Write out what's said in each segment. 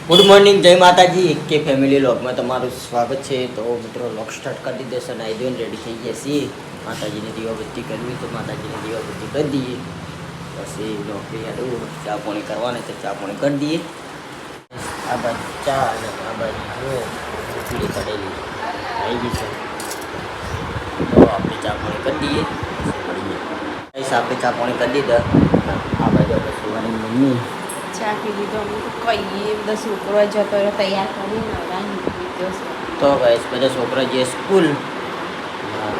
Good morning, જય માતાજી. કે ફેમિલી વ્લોગમાં તમારું સ્વાગત છે. તો મિત્રો વ્લોગ સ્ટાર્ટ કરી દીધો છે. નાઈ ધોઈને રેડી થઈ ગયા છીએ. માતાજીની દીવાબત્તી કરવી તો માતાજીની દીવાબત્તી કરી દઈએ. પછી નોકરી હાડું ચા પાણી કરવાને તો ચા પાણી કરી દઈએ. આ બાજુ ચા અને આ બાજુ રોટલી કરેલી આવી ગઈ છે. તો આપણે ચા પાણી કરી દઈએ. આપણે ચા પાણી કરી દીધા. આ બાજુ આપણે સુવાની મમ્મી ચા પી લીધો. અમે તો કહીએ બધા છોકરો જતો રહ્યો તૈયાર કરીને લીધો છે. તો ગાઈસ બધા છોકરા જે સ્કૂલ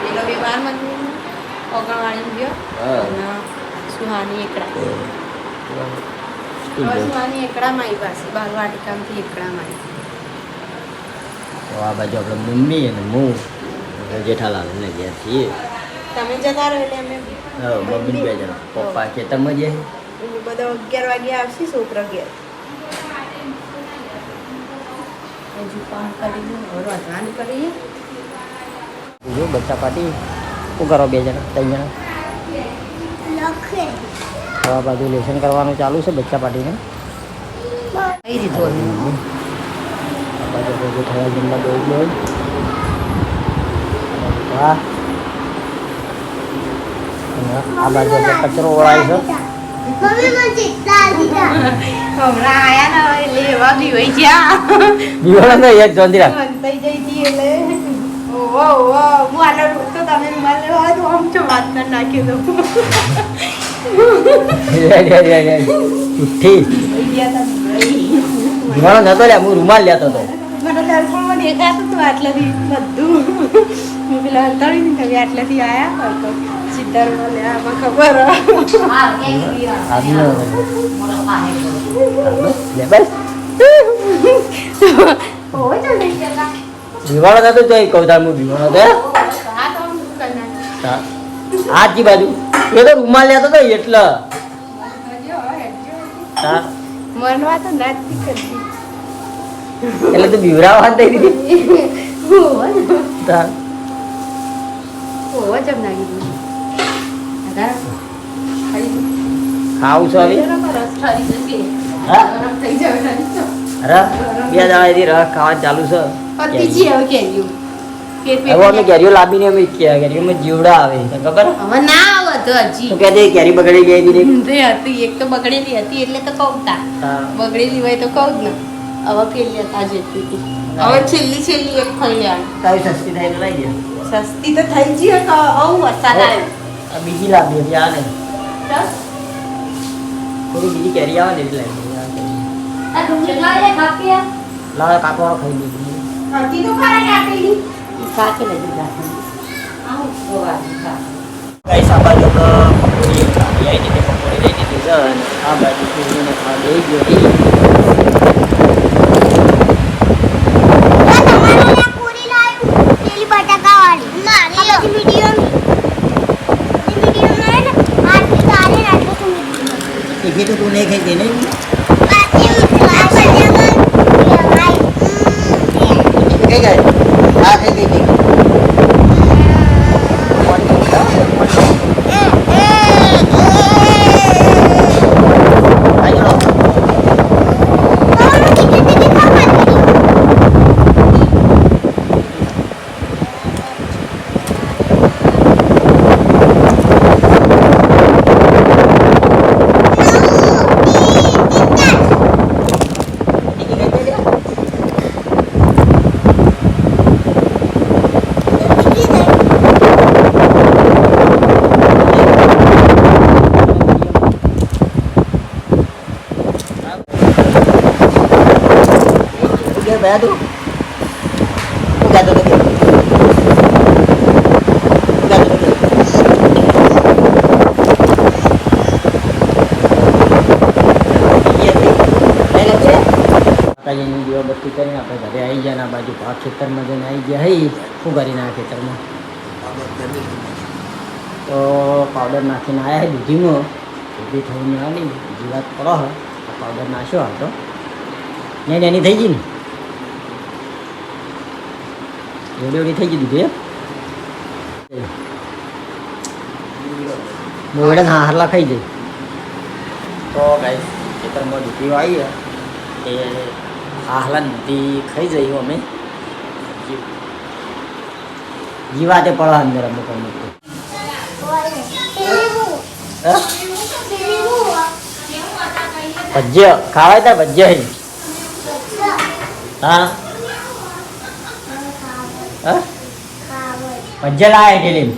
પેલો વ્યવહાર મંદિર ઓગણવાળી ગયો અને સુહાની એકડા સુહાની એકડામાં આવી પાસે બાલવાટિકામાંથી એકડામાં તો આ બાજુ આપણે મમ્મી અને હું જેઠાલાલ ને ગયા છીએ. તમે જતા રહો એટલે અમે મમ્મી બે જણા પપ્પા ખેતરમાં જાય. બધા 11 વાગે આવશે છોકરા ઘેર હજુ કામ કરીને રોધવાન કરીએ. જો બચ્ચા પાટી શું કરો? બે જણા ત્રણ જણા લખે તો આ બાજુ લેસન કરવાનું ચાલુ છે બચ્ચા પાટીને. કઈ દીધું આ બાજુ ભેગું થયા જમવા દોડ દોડ. હા આ બાજુ કચરો ઓળાય છે. હમણાં આયા ને એટલે એવા બીવાઈ ગયા. બીવાળા ને એક જોંદરા થઈ જઈ હતી એટલે ઓહો ઓહો હું આનો તો તમે રૂમાલ લેવા તો આમ છો વાત કરી નાખ્યો તો ઉઠી બીવાળો નતો લે, હું રૂમાલ લેતો હતો. મને દર્પણમાં દેખાતું હતું આટલાથી બધું. હું પેલા હલતાડી ને તમે આટલાથી આયા તો સિદ્ધાર્થમાં લે આમાં ખબર બીવાળો નતો તો કૌતાર હું બીવાળો હતો. આજી બાજુ એ તો રૂમાલ લેતો હતો એટલે મનવા તો નાચતી કરતી એટલે તું બીવરાવા થઈ દીધી. જમ નાખી દીધું ખાવું છો હવે? રસ ઠરી જશે હા? ગરમ થઈ જાય અરે બે દાડાથી રસ ખાવાનું ચાલુ છે. પતિજી હવે કેરીયું હવે અમે કેરીઓ લાવીને અમે કેરીઓમાં જીવડા આવે તને ખબર? હવે ના આવત હજી તું કહેતી કેરી બગડી ગઈ હતી ને? તે હતી એક તો બગડેલી હતી એટલે તો કહું તા હા. બગડેલી હોય તો કહું જ ને. હવે પેલી હતા જતી હતી. હવે છેલ્લી એક ખાઈ લેવાની. તારી સસ્તી થાય તો લઈ દે. સસ્તી તો થઈ ગઈ કે બહુ વરસાદ આવ્યો આ બીજી લાવી હતી આ ને થોડી બીજી કેરી આવે ને એટલે લાવ કાકો ખાઈ લીધી. હતી તો ખરા ને આપેલી કાકે લઈ દીધી. ગાઈસ આ બાજુ તો પકોડી આવી દીધી, પકોડી લઈ દીધી છે. આ બાજુ પૂરીને ખાવા દઈ ગયો એ તો તું નહીં ખાઈ ગઈ નહીં? કઈ ગઈ? હા કઈ ગઈ? Bayar tu. Bukan tu lagi. Bukan tu lagi. Iya tu. Lain lagi. માતાજીની દીવાબત્તી કરીને આપણે ઘરે આવી ગયા. આ બાજુ આ ખેતરમાં જઈને આવી ગયા. હઈ શું કરીને આ ખેતરમાં તો પાવડર નાખીને આવ્યા દૂધીમાં. દૂધી થઈને આવી બીજી વાત કરો હ પાવડર નાખ્યો હતો ને એની થઈ ગઈ ને એવડી થઈ ગઈ દીધી. મોડે હા હારલા ખાઈ જાય. તો ગાઈસ ખેતરમાં દૂધીઓ આવી એ આહલાદી ખાઈ જઈએ અમે જીવાતે પડે અંદર અમુક અમુક ભજ્ય ખાવાય તા ભજ્ય હા ભજ્ય લાય ઢેલી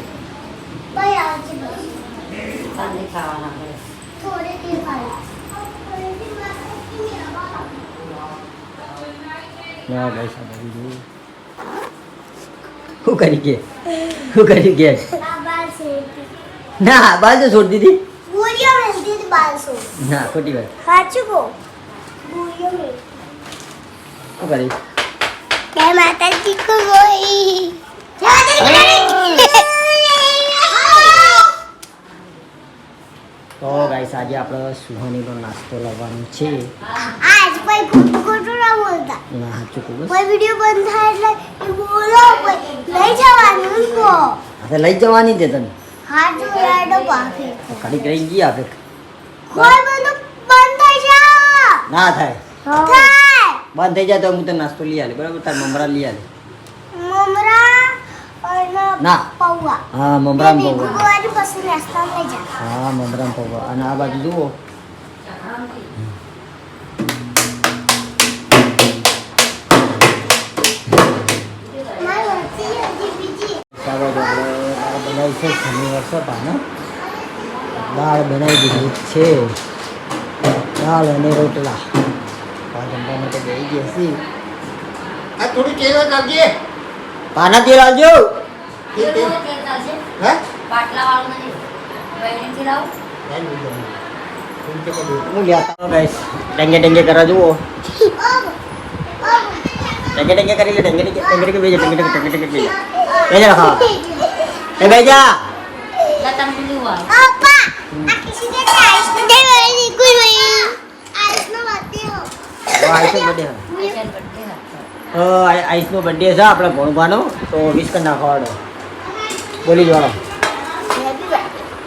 શું કરી કે ના બાલ તો છોડ દીધી ના ખોટી વાત શું કરી માતાજી કો ગોઈ તો ગાઈસ આજે આપણે સુહાનીનો નાસ્તો લાવવાનો છે આજ ભાઈ ખોટું ના બોલતા ના સાચું કહું કોઈ વિડિયો બંધ થાય એટલે એ બોલો ભાઈ લઈ જવાનું કો આ લઈ જવાની છે તને હાથ જોડાડો પાકે ખાલી કરી ગઈ આપે કોઈ બંધ થઈ જા ના થાય થાય બંધ થઈ જાય તો હું તને નાસ્તો લઈ આલે બરાબર તાર મમરા લઈ આલે મમરા અને ના. પૌવા હા મમરા ને પૌવા ગુરુવારી પછી નાસ્તા લઈ જા હા મમરા ને પૌવા અને આ બાજુ જુઓ બનાવી છે શનિવાર છે પાના દાળ બનાવી દીધી છે દાળ અને રોટલા જમવા માટે બેસી ગયા છીએ આ થોડી કેળા કાઢીએ પાના તેલ આવજો હે હું ગયા ગાઈસ ડેંગે કરવા જુઓ ડેંગે કરી લે ડેંગે બેજે ડેંગે બેજે રખા એ બેજા પાપા આ કિસી ને આઈસ દે વેરી ગુડ વેરી આઈસ નો વાતે હો આઈસ નો બર્થડે આઈસ નો બર્થડે છે આપણે ભણવાનો તો વિશ કરી નાખવાનો બોલી જવાનો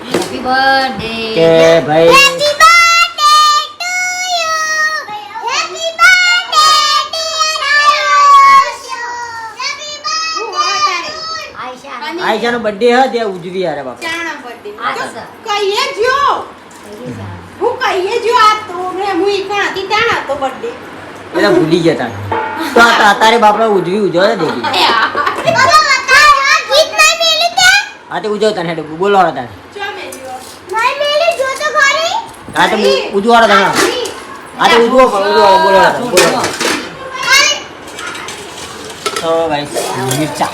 હેપી બર્થડે કે ભાઈ happy birthday to you happy birthday happy birthday Ayesha આઈશાનો બર્થડે હે તે ઉજવી યાર બાપા આશા કહીએ જો હું કહીએ જો આ તો રે હું ઈકણ હતી ત્યાં હતો બર્થડે એટલે ભૂલી જતા તો તારે બાપડા ઉજવી ઉજવવા દેખી બાબા બતા ગીત નહીં મેલી તે હા તે ઉજવતા ને બોલવાનો તારે ચો મેલ્યો નહીં મેલી જો તો ખરી હા તો ઉજવાનો તારે હા તો ઉજવો પણ ઉજવો બોલવાનો તો ગાઈસ મિર્ચા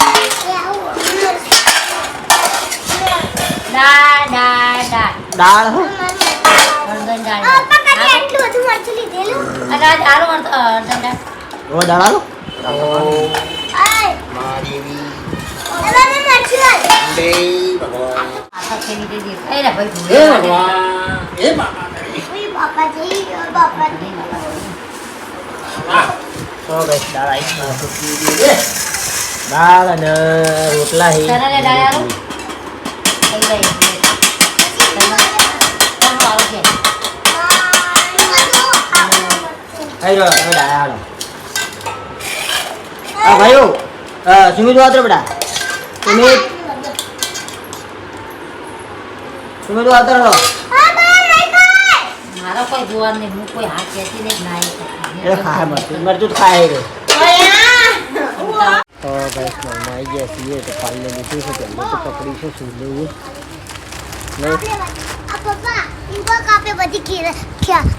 દાળ હો અર્ધન દાળ પાપા કને આટલું બધું મરચું લીધેલું અને આ દાળ અર્ધન દાળ ઓ દાળ આલો આય મહાદેવી હવે મે મરચું આલ જય ભગવાન આખા કેવી રીતે દેખાય રે ભાઈ હે ભગવાન હે બાબા ઓય બાપા જઈ ગયો બાપા તો ગાઈસ દાળ આવી દાળ અને રોટલા હે તને લે દાળ આલો કઈ જાય ચાલો આવો કે આઈ રો હવે દાળ આલો આ ભાઈઓ સુમિત વાતરો બેટા સુમિત વાતરો મારો કોઈ જોવા નહીં હું કોઈ હાથ કહેતી નહીં ના એ ખાય મરચું ખાય રે તો ગાઈસ મમ્મા આવી ગયા છીએ તો પાલને લીધું છે પહેલું તો પકડી છે શું લેવું નહીં આ પપ્પા ઇनको કાપે બધી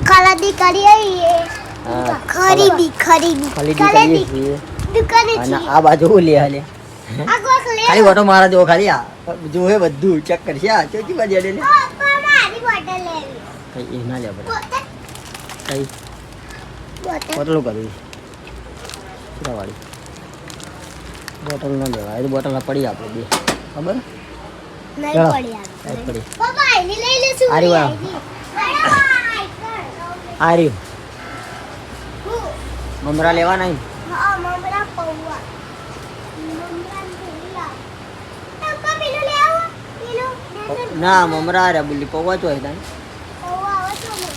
ખરીદી કરી આઈએ હા ખરીદી ખરીદી કરીએ છીએ દુકાને અને છે આ બાજુ લે હાલે આ ગોખ લે ખાલી ઓટો મારા દેવો ખાલી આ જોવે બધું ચેક કરશે આ ચોકી બાજુ લે પપ્પા મારી બોટલ લેવી કઈ એ ના લે આપણે બોટલ કઈ બોટલ બોટલો કરવી કેટલા વાળી બોટલ ના લેવા એ બોટલ પડી આપણે બે ખબર નહીં ચાલો. પડી આ આ પડી પપ્પા આઈની લઈ લેશું આરી વાહ. આ રહ્યું મમરા લેવાના ઈ? હા મમરા પૌવા મમરા ભૂલા પપ્પા પેલું લે આવો પેલું ના મમરા રે બુલ્લી પૌવા તો હોય તાને પૌવા આવે તો લે.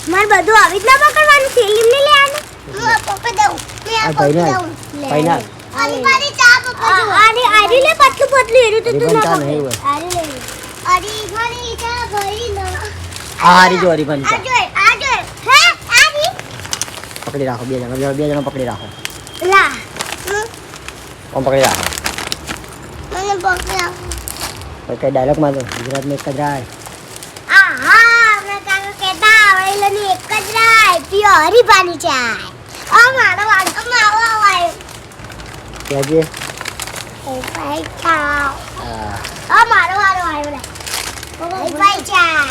મારે બધું આવી જ ના પકડવાનું થેલી ને લેવાનું હું પકડ દઉં મેં આ પકડ ભાઈના દઉં ભાઈના આની પાડી ચા પકડ આની આરી લે પતલું પતલું એરું તો તું હરીફાન ના ચા નહીં પકડ હોય. આરી લે આરી પાડી ચા ભાઈ ના આ હારી જો હરીફાન ચા આ જો હે આરી પકડી રાખો બે જણા પકડી રાખો લા ઓમ પકડી રાખો મને પકડ કોઈ કઈ ડાયલોગ માં તો ગુજરાતમાં એક જ રાય આહા મેં કાકા કહેતા આવડેલાની એક જ રાય પીઓ હરીફાની ચાય આ મારો વાળો મારો વાળો કહેજે એ ભાઈ ખાઓ હા આ મારો વાળો આવ્યો લે એ ભાઈ ચાય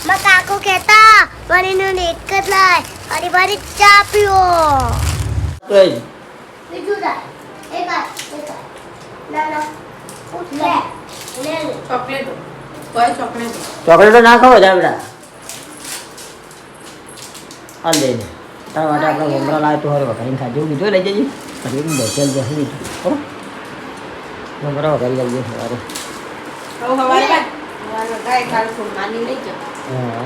મેં કાકો કહેતા મને એક જ લાય હરીફાની ચા પીઓ બીજું લાય એક ના ના ઉઠ લે લે ચોકલેટો કોઈ ચોકલેટો ચોકલેટો ના ખાવો જા બેટા હાલ દે દે તારા માટે આપણે મમરા લાવે તો હરે વઘારીને ખાજો બીજો લઈ જઈએ પછી બેસેલ જશે બીજું હો મમરા વઘારી લઈએ સવારે હવે હવારે ગાય ખાલ થોડું માની લઈ જાઓ હા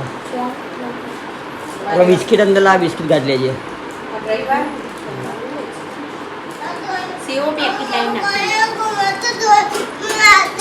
આપણે બિસ્કિટ અંદર લાવ બિસ્કિટ કાઢી લેજે રવિવાર સેવો પેકેટ લાવી નાખી તો